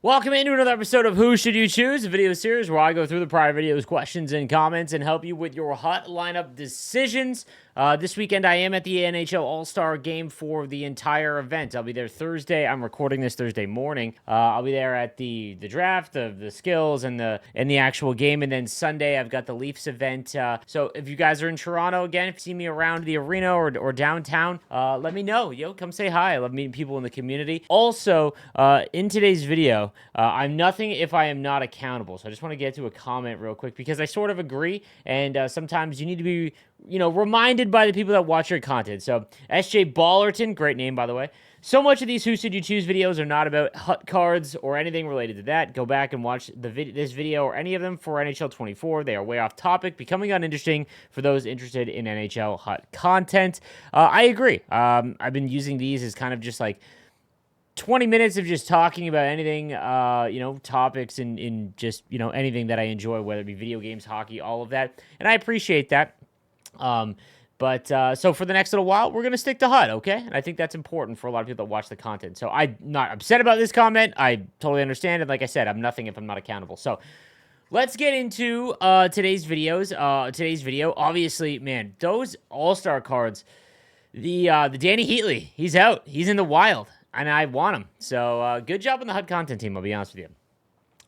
Welcome into another episode of Who Should You Choose, a video series where I go through the prior videos, questions, and comments and help you with your hot lineup decisions. This weekend, I am at the NHL All-Star Game for the entire event. I'll be there Thursday. I'm recording this Thursday morning. I'll be there at the draft, of the skills, and the actual game. And then Sunday, I've got the Leafs event. So if you guys are in Toronto, again, if you see me around the arena or downtown, let me know. Come say hi. I love meeting people in the community. Also, in today's video, I'm nothing if I am not accountable. So I just want to get to a comment real quick because I sort of agree. And sometimes you need to be reminded by the people that watch your content. So, SJ Ballerton, great name, by the way. So much of these Who Should You Choose videos are not about hut cards or anything related to that. Go back and watch this video or any of them for NHL 24. They are way off topic, becoming uninteresting for those interested in NHL hut content. I agree. I've been using these as kind of just like 20 minutes of just talking about anything, topics and just, anything that I enjoy, whether it be video games, hockey, all of that. And I appreciate that. So for the next little while, we're going to stick to HUD, okay? And I think that's important for a lot of people that watch the content. So I'm not upset about this comment. I totally understand. And like I said, I'm nothing if I'm not accountable. So let's get into today's video. Obviously, man, those All-Star cards, the Danny Heatley, he's out. He's in the wild, and I want him. So good job on the HUD content team, I'll be honest with you.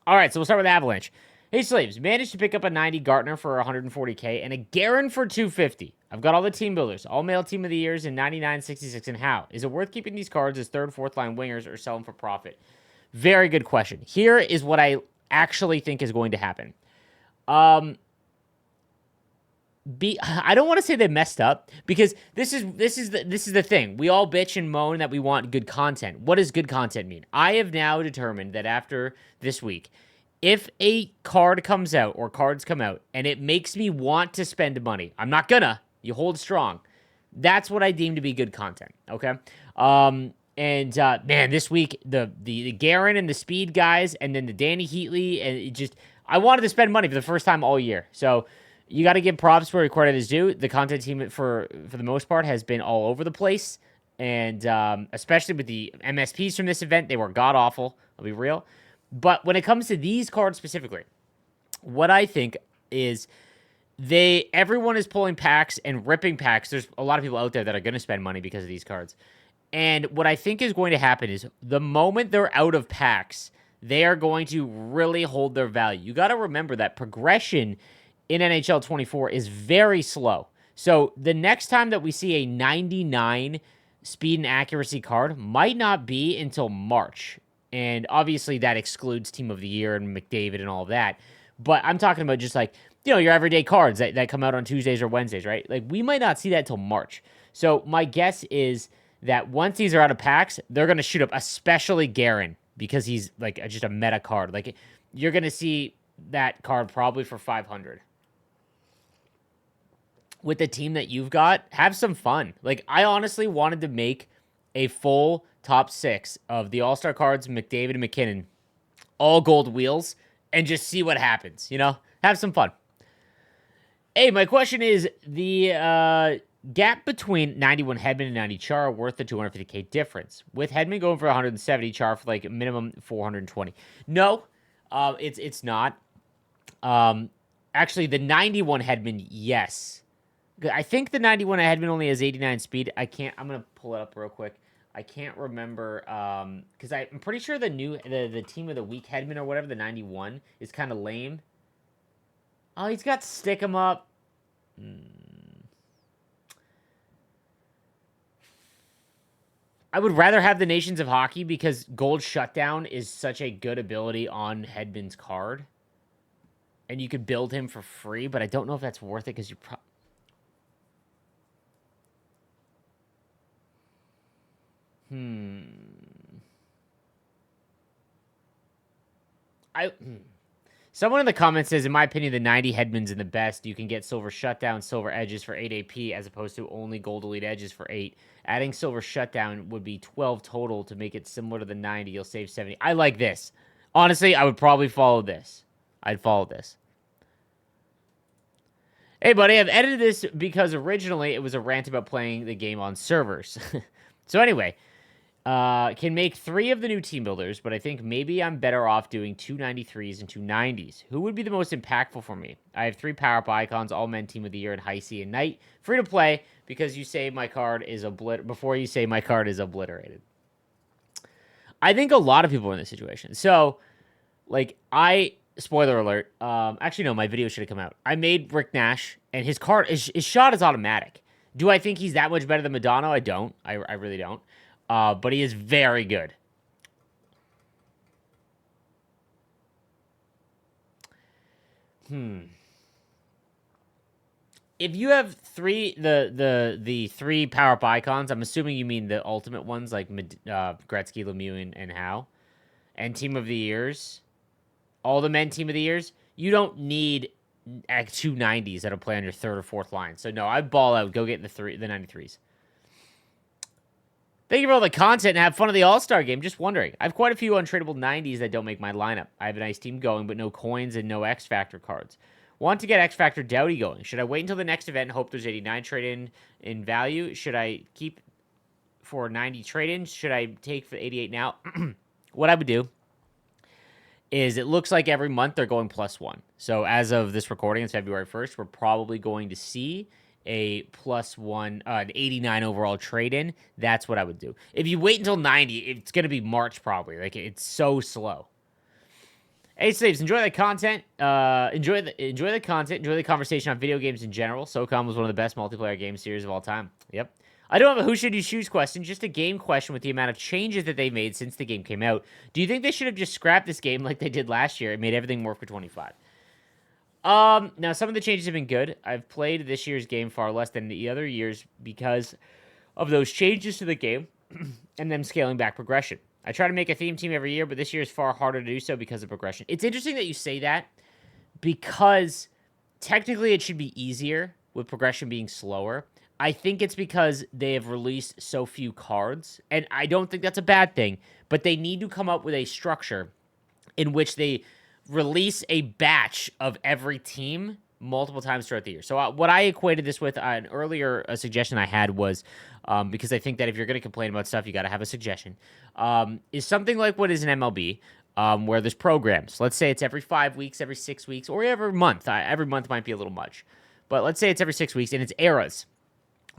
All right, so we'll start with Avalanche. Hey, Slaves, managed to pick up a 90 Gartner for 140K and a Guerin for 250. I've got all the team builders, all male team of the years in 99, 66, and how. Is it worth keeping these cards as third, fourth line wingers or sell them for profit? Very good question. Here is what I actually think is going to happen. I don't want to say they messed up because this is the thing. We all bitch and moan that we want good content. What does good content mean? I have now determined that after this week, if a card comes out or cards come out and it makes me want to spend money, I'm not gonna. You hold strong. That's what I deem to be good content. Okay. Man, this week the Guerin and the Speed guys, and then the Danny Heatley, and I wanted to spend money for the first time all year. So you got to give props where credit is due. The content team for the most part has been all over the place, and especially with the MSPs from this event, they were god awful. I'll be real. But when it comes to these cards specifically, what I think is everyone is pulling packs and ripping packs. There's a lot of people out there that are going to spend money because of these cards. And what I think is going to happen is the moment they're out of packs, they are going to really hold their value. You got to remember that progression in NHL 24 is very slow. So the next time that we see a 99 speed and accuracy card might not be until March. And obviously that excludes Team of the Year and McDavid and all of that. But I'm talking about just like, your everyday cards that come out on Tuesdays or Wednesdays, right? Like, we might not see that till March. So my guess is that once these are out of packs, they're going to shoot up, especially Guerin, because he's like just a meta card. Like, you're going to see that card probably for 500. With the team that you've got, have some fun. Like, I honestly wanted to make a full top 6 of the All-Star cards, McDavid and McKinnon, all gold wheels, and just see what happens, Have some fun. Hey, my question is, the gap between 91 Hedman and 90 Char worth the 250K difference? With Hedman going for 170, Char for like minimum 420. No, it's not. Actually, the 91 Hedman, yes. I think the 91 Hedman only has 89 speed. I'm going to pull it up real quick. I can't remember, because I'm pretty sure the team of the week Hedman or whatever, the 91, is kind of lame. Oh, he's got stick 'em up. I would rather have the Nations of Hockey because Gold Shutdown is such a good ability on Hedman's card. And you could build him for free, but I don't know if that's worth it because you're Someone in the comments says, in my opinion, the 90 Hedman's in the best. You can get Silver Shutdown, Silver Edges for 8 AP, as opposed to only Gold Elite Edges for 8. Adding Silver Shutdown would be 12 total to make it similar to the 90. You'll save 70. I like this. Honestly, I would probably follow this. I'd follow this. Hey, buddy, I've edited this because originally it was a rant about playing the game on servers. So anyway, Can make 3 of the new team builders, but I think maybe I'm better off doing 293s and 290s. Who would be the most impactful for me? I have 3 power-up icons, all men team of the year, and Heisey and Knight. Free to play because you say my card is before you say my card is obliterated. I think a lot of people are in this situation. So, like, spoiler alert. Actually, no, my video should have come out. I made Rick Nash, and his shot is automatic. Do I think he's that much better than Madonna? I don't. I really don't. But he is very good. If you have the 3 power-up icons, I'm assuming you mean the ultimate ones like Gretzky, Lemieux, and Howe, and Team of the Years, all the men Team of the Years. You don't need 290s that'll play on your 3rd or 4th line. So no, I ball out. Go get the 93s. Thank you for all the content and have fun at the All-Star game. Just wondering. I have quite a few untradeable 90s that don't make my lineup. I have a nice team going, but no coins and no X Factor cards. Want to get X Factor Doughty going. Should I wait until the next event and hope there's 89 trade in value? Should I keep for 90 trade-ins? Should I take for 88 now? What I would do is it looks like every month they're going +1. So as of this recording, it's February 1st, we're probably going to see a +1, an 89 overall trade-in. That's what I would do. If you wait until 90, it's going to be March probably. Like, it's so slow. Hey, Slaves, enjoy the content. Enjoy the content. Enjoy the conversation on video games in general. SOCOM was one of the best multiplayer game series of all time. Yep. I don't have a who should you choose question, just a game question with the amount of changes that they made since the game came out. Do you think they should have just scrapped this game like they did last year? It made everything work for 25. Now some of the changes have been good. I've played this year's game far less than the other years because of those changes to the game and them scaling back progression. I try to make a theme team every year, but this year is far harder to do so because of progression. It's interesting that you say that because technically it should be easier with progression being slower. I think it's because they have released so few cards, and I don't think that's a bad thing, but they need to come up with a structure in which they release a batch of every team multiple times throughout the year. So what I equated this with, an earlier suggestion I had was, because I think that if you're going to complain about stuff, you got to have a suggestion, is something like what is an MLB, where there's programs. Let's say it's every 5 weeks, every 6 weeks, or every month. Every month might be a little much. But let's say it's every 6 weeks, and it's eras.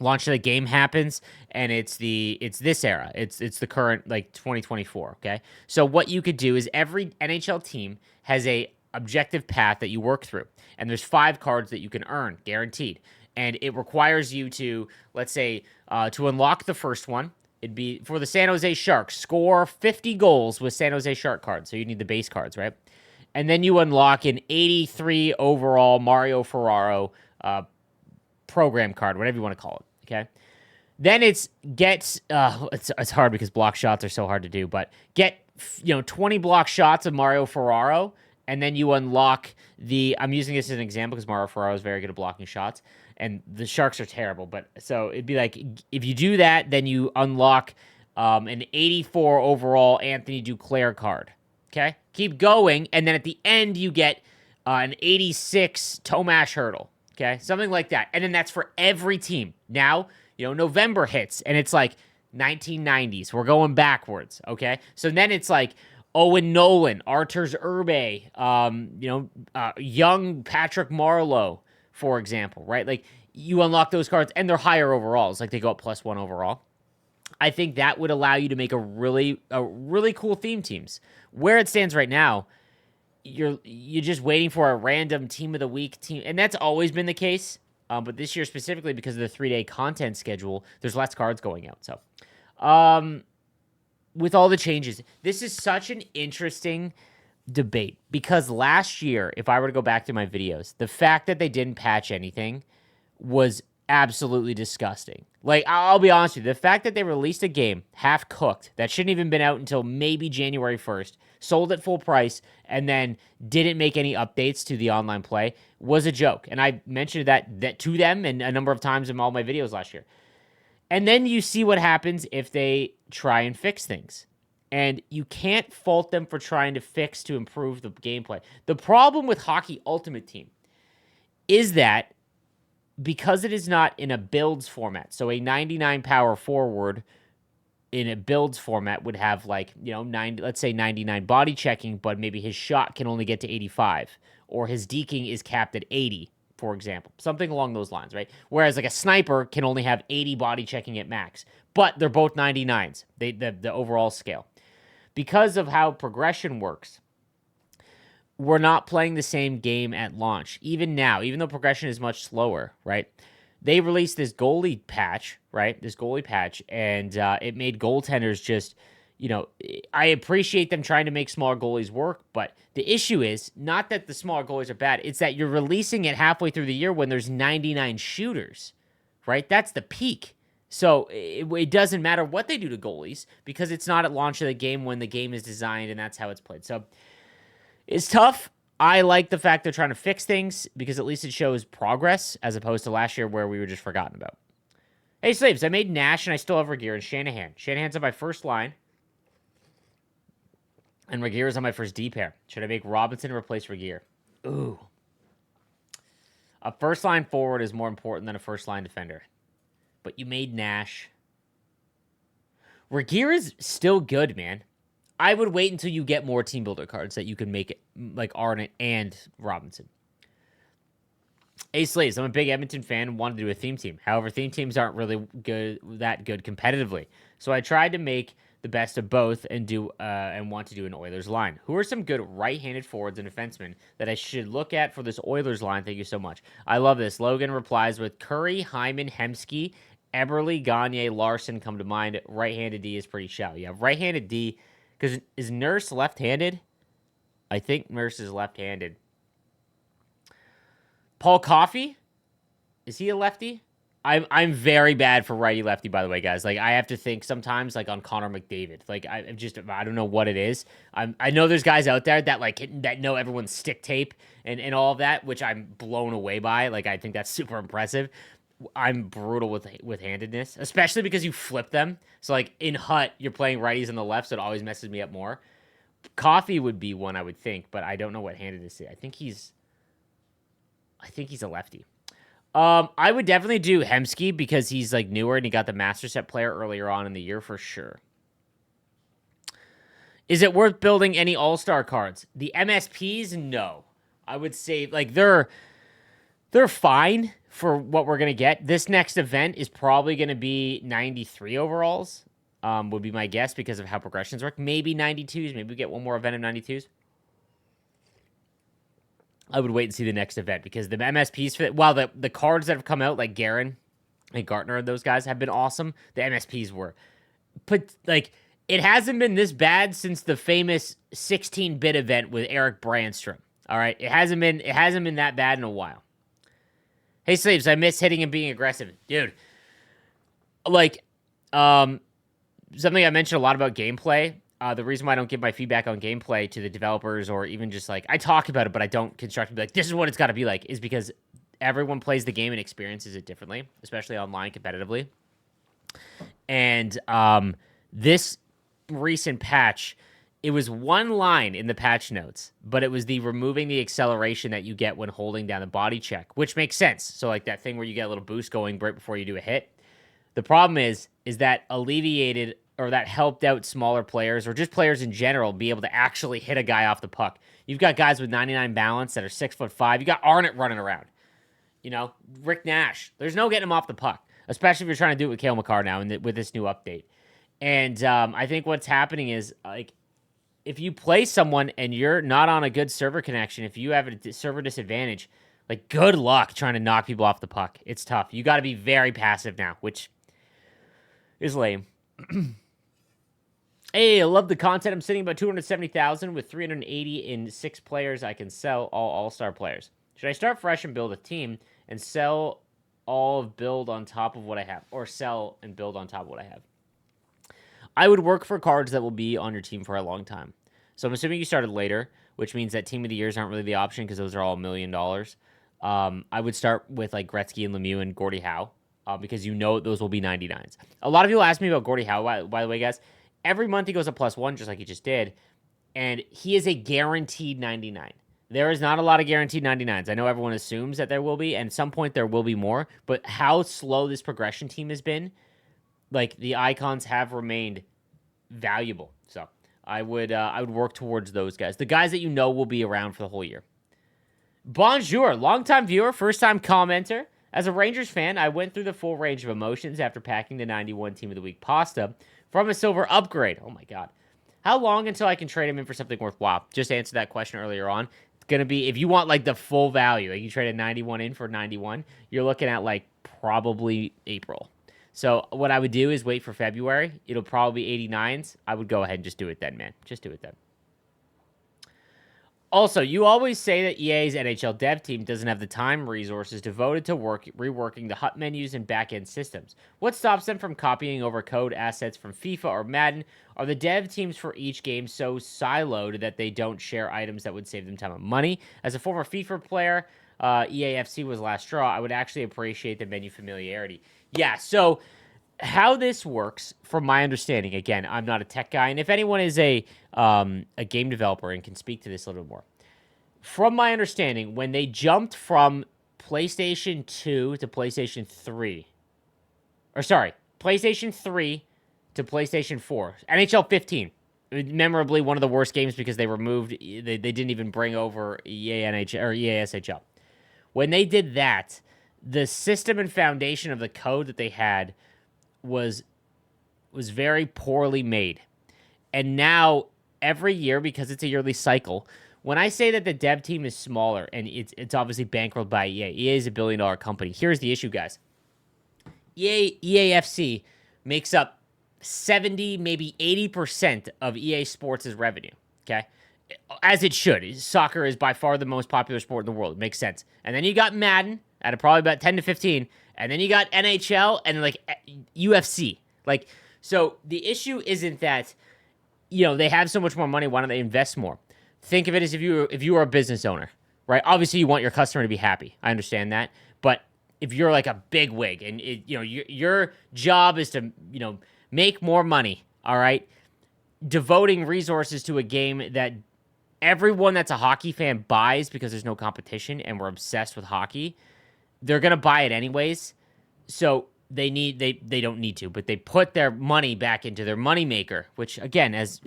Launch of the game happens, and it's this era. It's the current, like, 2024, okay? So what you could do is every NHL team has a objective path that you work through, and there's 5 cards that you can earn, guaranteed. And it requires you to, let's say, to unlock the first one, it'd be for the San Jose Sharks, score 50 goals with San Jose Shark cards. So you need the base cards, right? And then you unlock an 83 overall Mario Ferraro program card, whatever you want to call it. Okay, then it's hard because block shots are so hard to do, but get 20 block shots of Mario Ferraro, and then you unlock I'm using this as an example because Mario Ferraro is very good at blocking shots, and the Sharks are terrible. But so it'd be like if you do that, then you unlock an 84 overall Anthony Duclair card. Okay, keep going, and then at the end you get an 86 Tomash Hurdle. Okay, something like that. And then that's for every team. Now, November hits, and it's like 1990s. We're going backwards, okay? So then it's like Owen Nolan, Arturs Urbe, young Patrick Marleau, for example, right? Like, you unlock those cards, and they're higher overalls. Like, they go up +1 overall. I think that would allow you to make a really cool theme teams. Where it stands right now, you're just waiting for a random team of the week team, and that's always been the case. But this year specifically, because of the 3-day content schedule, there's less cards going out. So, with all the changes, this is such an interesting debate because last year, if I were to go back to my videos, the fact that they didn't patch anything was absolutely disgusting. Like, I'll be honest with you, the fact that they released a game half-cooked that shouldn't even been out until maybe January 1st, sold at full price, and then didn't make any updates to the online play was a joke. And I mentioned that to them and a number of times in all my videos last year. And then you see what happens if they try and fix things. And you can't fault them for trying to fix to improve the gameplay. The problem with Hockey Ultimate Team is that because it is not in a builds format, so a 99 power forward in a builds format would have like, 90, let's say 99 body checking, but maybe his shot can only get to 85, or his deking is capped at 80, for example. Something along those lines, right? Whereas like a sniper can only have 80 body checking at max, but they're both 99s, the overall scale. Because of how progression works, we're not playing the same game at launch. Even now, even though progression is much slower, right? They released this goalie patch, right? This goalie patch, and it made goaltenders just, I appreciate them trying to make smaller goalies work, but the issue is not that the smaller goalies are bad. It's that you're releasing it halfway through the year when there's 99 shooters, right? That's the peak. So it doesn't matter what they do to goalies because it's not at launch of the game when the game is designed and that's how it's played. So it's tough. I like the fact they're trying to fix things because at least it shows progress as opposed to last year where we were just forgotten about. Hey, Slaves, I made Nash and I still have Regeer and Shanahan. Shanahan's on my first line. And Regeer is on my first D pair. Should I make Robinson replace Regeer? Ooh. A first line forward is more important than a first line defender. But you made Nash. Regeer is still good, man. I would wait until you get more team builder cards that you can make it like Arnott and Robinson. Hey, Slaves, I'm a big Edmonton fan and wanted to do a theme team. However, theme teams aren't really that good competitively. So I tried to make the best of both and want to do an Oilers line. Who are some good right-handed forwards and defensemen that I should look at for this Oilers line? Thank you so much. I love this. Logan replies with Curry, Hyman, Hemsky, Eberle, Gagne, Larson come to mind. Right-handed D is pretty shallow. Yeah, right-handed D, because is Nurse left-handed? I think Nurse is left-handed. Paul Coffey? Is he a lefty? I'm very bad for righty-lefty, by the way, guys. Like, I have to think sometimes, like, on Connor McDavid. Like, I don't know what it is. I know there's guys out there that know everyone's stick tape and all of that, which I'm blown away by. Like, I think that's super impressive. I'm brutal with handedness, especially because you flip them. So, like, in Hut, you're playing righties on the left, so it always messes me up more. Coffee would be one I would think, but I don't know what handedness is. I think he's a lefty. I would definitely do Hemsky because he's like newer and he got the Master Set player earlier on in the year for sure. Is it worth building any All-Star cards? The MSPs, no. I would say like they're fine for what we're gonna get. This next event is probably gonna be 93 overalls. Would be my guess because of how progressions work. Maybe 92s. Maybe we get one more event of 92s. I would wait and see the next event because the MSPs the cards that have come out like Guerin and Gartner and those guys have been awesome. The MSPs were, but like it hasn't been this bad since the famous 16-bit event with Eric Brandstrom. All right, it hasn't been that bad in a while. Hey, Slaves, I miss hitting and being aggressive, dude. Like, something I mentioned a lot about gameplay. The reason why I don't give my feedback on gameplay to the developers or even just like I talk about it, but I don't constructively like this is what it's got to be like is because everyone plays the game and experiences it differently, especially online competitively. And this recent patch, it was one line in the patch notes, but it was the removing the acceleration that you get when holding down the body check, which makes sense. So like that thing where you get a little boost going right before you do a hit. The problem is that alleviated or that helped out smaller players or just players in general be able to actually hit a guy off the puck. You've got guys with 99 balance that are 6'5". You got Arnott running around. Rick Nash. There's no getting him off the puck, especially if you're trying to do it with Cale Makar now and with this new update. And I think what's happening is like if you play someone and you're not on a good server connection, if you have a server disadvantage, like good luck trying to knock people off the puck. It's tough. You got to be very passive now, which is lame. Hey, I love the content. I'm sitting about 270,000 with 380 in 6 players. I can sell all All-Star players. Should I start fresh and build a team and sell all build on top of what I have, or sell and build on top of what I have? I would work for cards that will be on your team for a long time. So I'm assuming you started later, which means that team of the years aren't really the option because those are all $1 million. I would start with like Gretzky and Lemieux and Gordie Howe because those will be 99s. A lot of people ask me about Gordie Howe, by the way, guys. Every month he goes up +1, just like he just did, and he is a guaranteed 99. There is not a lot of guaranteed 99s. I know everyone assumes that there will be, and at some point there will be more, but how slow this progression team has been, like the icons have remained valuable. So I would work towards those guys. The guys that you know will be around for the whole year. Bonjour, longtime viewer, first time commenter. As a Rangers fan, I went through the full range of emotions after packing the 91 Team of the Week pasta from a silver upgrade. Oh my god. How long until I can trade him in for something worthwhile? Just answered that question earlier on. It's going to be, if you want like the full value, like you trade a 91 in for 91, you're looking at like probably April. So what I would do is wait for February. It'll probably be 89s. I would go ahead and just do it then, man. Just do it then. Also, you always say that EA's NHL dev team doesn't have the time resources devoted to reworking the HUT menus and backend systems. What stops them from copying over code assets from FIFA or Madden? Are the dev teams for each game so siloed that they don't share items that would save them time and money? As a former FIFA player, EAFC was last straw. I would actually appreciate the menu familiarity. Yeah, so how this works, from my understanding, again, I'm not a tech guy, and if anyone is a game developer and can speak to this a little bit more, from my understanding, when they jumped from PlayStation 2 to PlayStation 3, or sorry, PlayStation 3 to PlayStation 4, NHL 15, memorably one of the worst games because they removed, they didn't even bring over EA NHL or EA SHL. When they did that, the system and foundation of the code that they had was very poorly made. And now every year, because it's a yearly cycle, when I say that the dev team is smaller and it's obviously bankrolled by EA, EA is a $1 billion company. Here's the issue, guys. EAFC makes up 70, maybe 80% of EA Sports' revenue, okay? As it should. Soccer is by far the most popular sport in the world. It makes sense. And then you got Madden at probably about 10 to 15, and then you got NHL and like UFC. Like, so the issue isn't that, you know, they have so much more money, why don't they invest more? Think of it as if you were a business owner, right? Obviously, you want your customer to be happy. I understand that. But if you're like a big wig and your job is to, make more money, all right? Devoting resources to a game that everyone that's a hockey fan buys because there's no competition and we're obsessed with hockey, they're going to buy it anyways. So they don't need to, but they put their money back into their moneymaker, which again, as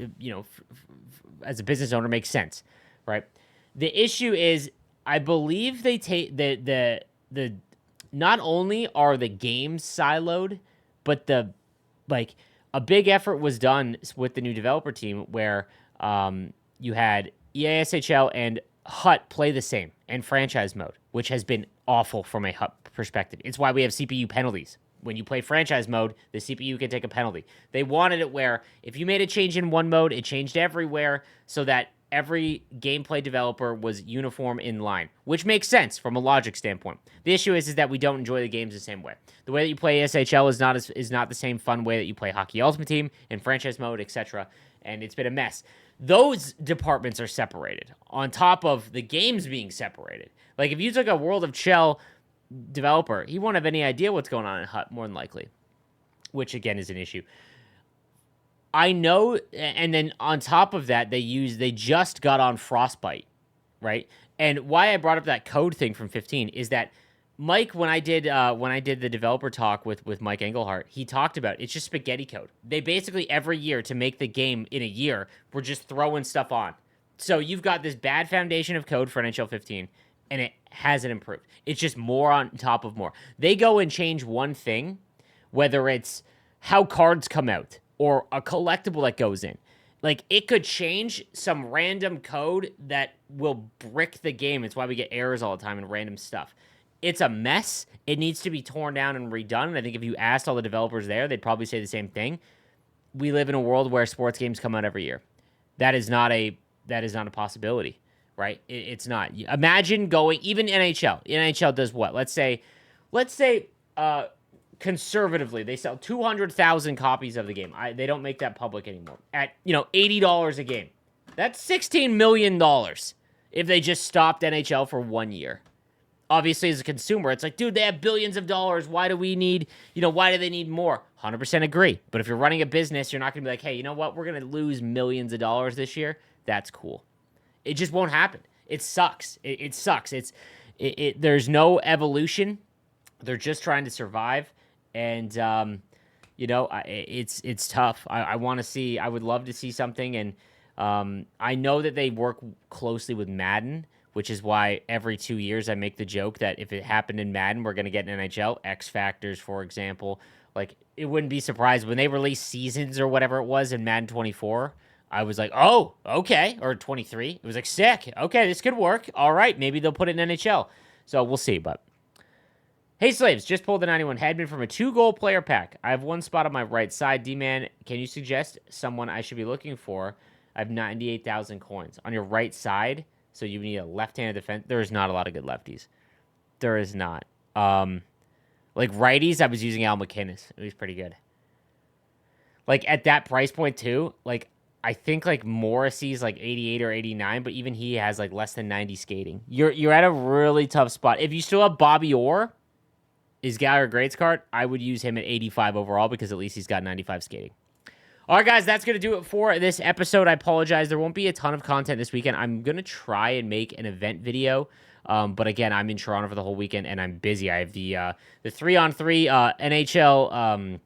as a business owner makes sense, right? The issue is, I believe they take the not only are the games siloed, but a big effort was done with the new developer team where you had EASHL and HUT play the same and franchise mode, which has been awful from a HUT perspective. It's why we have CPU penalties. When you play franchise mode, the CPU can take a penalty. They wanted it where if you made a change in one mode, it changed everywhere so that every gameplay developer was uniform in line, which makes sense from a logic standpoint. The issue is that we don't enjoy the games the same way. The way that you play SHL is not the same fun way that you play Hockey Ultimate Team in franchise mode, etc. And it's been a mess. Those departments are separated on top of the games being separated. Like if you took a World of Shell developer, he won't have any idea what's going on in HUT, more than likely, which again is an issue. I know, and then on top of that, they just got on Frostbite, right? And why I brought up that code thing from 15 is that Mike, when I did the developer talk with Mike Engelhart, he talked about it's just spaghetti code. They basically every year to make the game in a year, we're just throwing stuff on. So you've got this bad foundation of code for NHL 15, and it hasn't improved. It's just more on top of more. They go and change one thing, whether it's how cards come out or a collectible that goes in. Like, it could change some random code that will brick the game. It's why we get errors all the time and random stuff. It's a mess. It needs to be torn down and redone. And I think if you asked all the developers there, they'd probably say the same thing. We live in a world where sports games come out every year. That is not a possibility, right? It's not. Imagine going, even NHL. NHL does what? Let's say, conservatively, they sell 200,000 copies of the game. They don't make that public anymore. At, $80 a game. That's $16 million if they just stopped NHL for 1 year. Obviously, as a consumer, it's like, dude, they have billions of dollars. Why do we need, why do they need more? 100% agree. But if you're running a business, you're not going to be like, hey, you know what? We're going to lose millions of dollars this year. That's cool. It just won't happen. It sucks. It sucks. There's no evolution. They're just trying to survive. And It's tough. I want to see. I would love to see something, and I know that they work closely with Madden, which is why every 2 years I make the joke that if it happened in Madden, we're gonna get an NHL X Factors, for example. Like it wouldn't be surprised when they released seasons or whatever it was in Madden 24. I was like, oh, okay, or 23. It was like sick. Okay, this could work. All right, maybe they'll put it in NHL. So we'll see, but. Hey, Slaves, just pulled the 91 Hedman from a 2-goal player pack. I have one spot on my right side. D-Man, can you suggest someone I should be looking for? I have 98,000 coins. On your right side, so you need a left-handed defense. There is not a lot of good lefties. There is not. Like righties, I was using Al McInnes. It was pretty good. Like at that price point too, like I think like Morrissey's like 88 or 89, but even he has like less than 90 skating. You're at a really tough spot. If you still have Bobby Orr, is Gallagher Greats card, I would use him at 85 overall because at least he's got 95 skating. All right, guys, that's going to do it for this episode. I apologize. There won't be a ton of content this weekend. I'm going to try and make an event video. But again, I'm in Toronto for the whole weekend, and I'm busy. I have the 3-on-3 NHL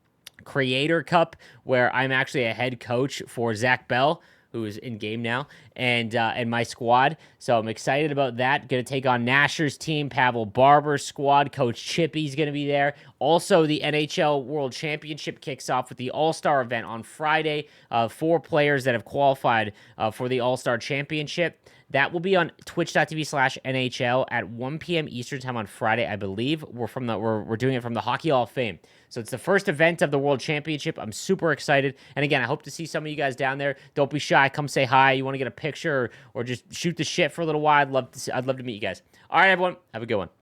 Creator Cup, where I'm actually a head coach for Zach Bell, who is in game now, and my squad. So I'm excited about that. Going to take on Nasher's team, Pavel Barber's squad. Coach Chippy's going to be there. Also, the NHL World Championship kicks off with the All-Star event on Friday. 4 players that have qualified for the All-Star Championship. That will be on twitch.tv/NHL at 1 p.m. Eastern time on Friday, I believe. We're doing it from the Hockey Hall of Fame. So it's the first event of the World Championship. I'm super excited. And again, I hope to see some of you guys down there. Don't be shy. Come say hi. You want to get a picture or just shoot the shit for a little while. I'd love to meet you guys. All right, everyone. Have a good one.